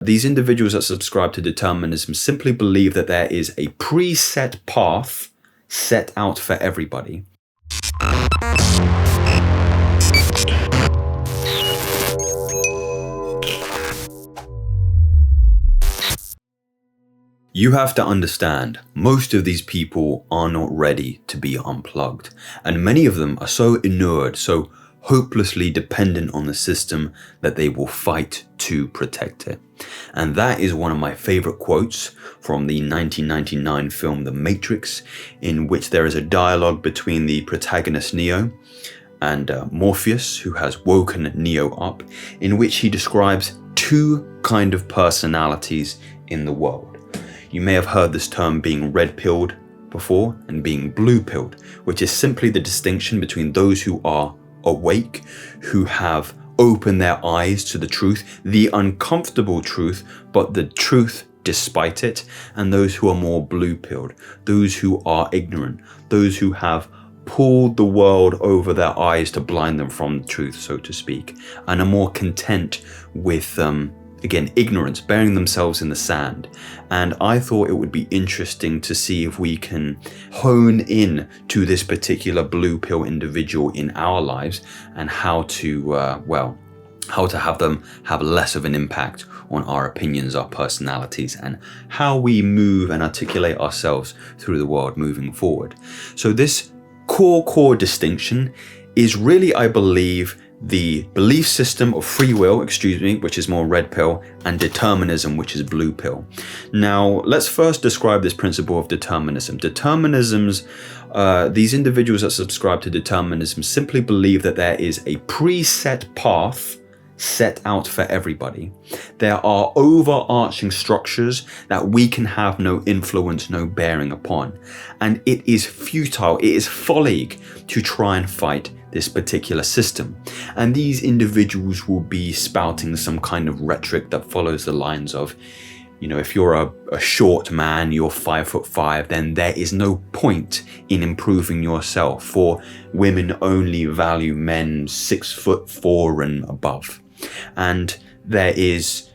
These individuals that subscribe to determinism simply believe that there is a preset path set out for everybody. You have to understand, most of these people are not ready to be unplugged, and many of them are so inured, so hopelessly dependent on the system that they will fight to protect it. And that is one of my favorite quotes from the 1999 film The Matrix, in which there is a dialogue between the protagonist Neo and Morpheus, who has woken Neo up, in which he describes two kind of personalities in the world. You may have heard this term being red-pilled before and being blue-pilled, which is simply the distinction between those who are awake, who have opened their eyes to the truth, the uncomfortable truth, but the truth despite it, and those who are more blue-pilled, those who are ignorant, those who have pulled the world over their eyes to blind them from the truth, so to speak, and are more content with again, ignorance, burying themselves in the sand. And I thought it would be interesting to see if we can hone in to this particular blue pill individual in our lives and how to have them have less of an impact on our opinions, our personalities, and how we move and articulate ourselves through the world moving forward. So this core distinction is really, I believe, the belief system of free will, which is more red pill, and determinism, which is blue pill. Now, let's first describe this principle of determinism. These individuals that subscribe to determinism simply believe that there is a preset path set out for everybody. There are overarching structures that we can have no influence, no bearing upon. And it is futile, it is folly to try and fight this particular system. And these individuals will be spouting some kind of rhetoric that follows the lines of, if you're a short man, you're 5'5", then there is no point in improving yourself, for women only value men 6'4" and above. And there is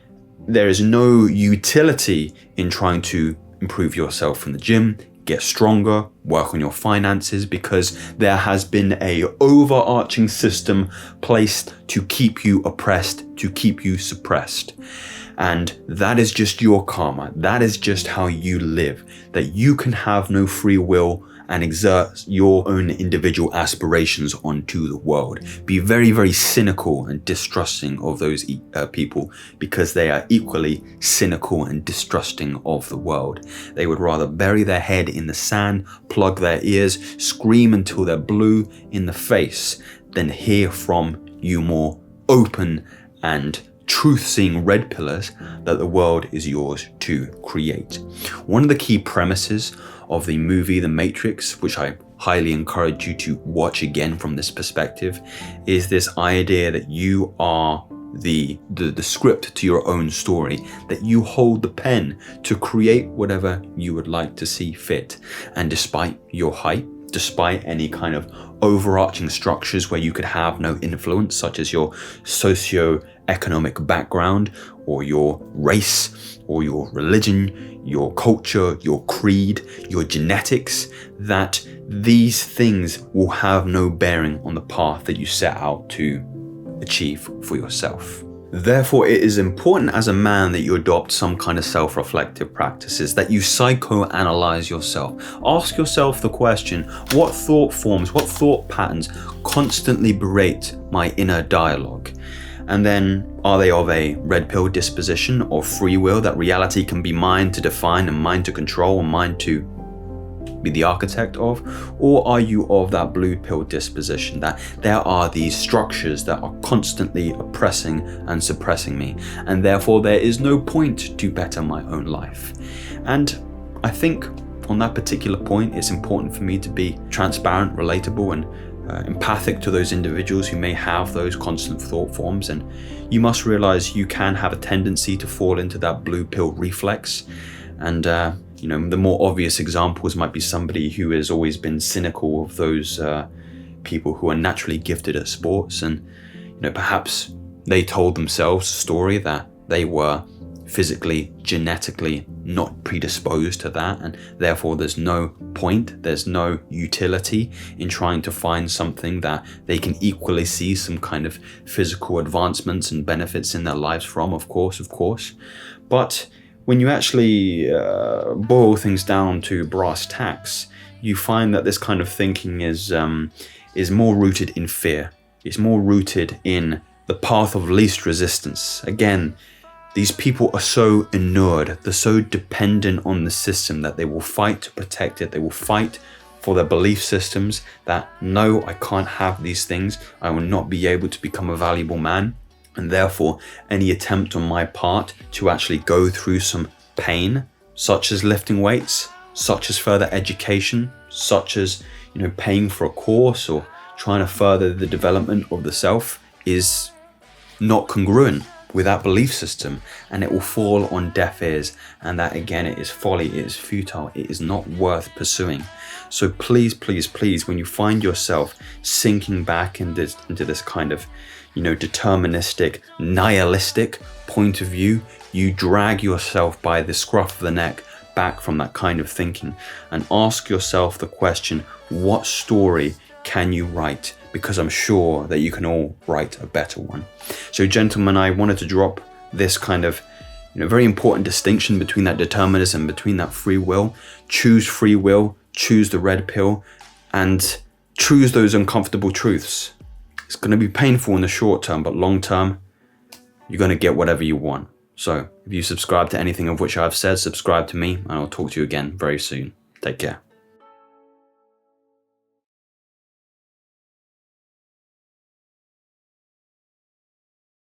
no utility in trying to improve yourself in the gym, get stronger, work on your finances, because there has been a overarching system placed to keep you oppressed, to keep you suppressed. And that is just your karma. That is just how you live, that you can have no free will and exert your own individual aspirations onto the world. Be very, very cynical and distrusting of those people, because they are equally cynical and distrusting of the world. They would rather bury their head in the sand, plug their ears, scream until they're blue in the face, than hear from you more open and truth-seeing red pillars that the world is yours to create. One of the key premises of the movie The Matrix, which I highly encourage you to watch again from this perspective, is this idea that you are the script to your own story, that you hold the pen to create whatever you would like to see fit. And despite your height, despite any kind of overarching structures where you could have no influence, such as your socio-economic background, or your race, or your religion, your culture, your creed, your genetics, that these things will have no bearing on the path that you set out to achieve for yourself. Therefore, it is important as a man that you adopt some kind of self-reflective practices, that you psychoanalyze yourself. Ask yourself the question, what thought forms, what thought patterns constantly berate my inner dialogue? And then, are they of a red pill disposition or free will, that reality can be mine to define and mine to control and mine to be the architect of? Or are you of that blue pill disposition, that there are these structures that are constantly oppressing and suppressing me, and therefore there is no point to better my own life? And I think on that particular point, it's important for me to be transparent, relatable, and empathic to those individuals who may have those constant thought forms. And you must realize you can have a tendency to fall into that blue pill reflex. And the more obvious examples might be somebody who has always been cynical of those people who are naturally gifted at sports, and perhaps they told themselves a story that they were physically, genetically not predisposed to that, and therefore there's no point, there's no utility in trying to find something that they can equally see some kind of physical advancements and benefits in their lives from, of course. But when you actually boil things down to brass tacks, you find that this kind of thinking is more rooted in fear. It's more rooted in the path of least resistance. Again, these people are so inured, they're so dependent on the system that they will fight to protect it. They will fight for their belief systems that, no, I can't have these things. I will not be able to become a valuable man. And therefore, any attempt on my part to actually go through some pain, such as lifting weights, such as further education, such as, paying for a course or trying to further the development of the self, is not congruent with that belief system, and it will fall on deaf ears. And that, again, it is folly, it is futile, it is not worth pursuing. So please, when you find yourself sinking back into this kind of, deterministic, nihilistic point of view, you drag yourself by the scruff of the neck back from that kind of thinking and ask yourself the question, what story can you write? Because I'm sure that you can all write a better one. So, gentlemen, I wanted to drop this kind of, very important distinction between that determinism, between that free will. Choose free will, choose the red pill, and choose those uncomfortable truths. It's going to be painful in the short term, but long term, you're going to get whatever you want. So, if you subscribe to anything of which I've said, subscribe to me, and I'll talk to you again very soon. Take care.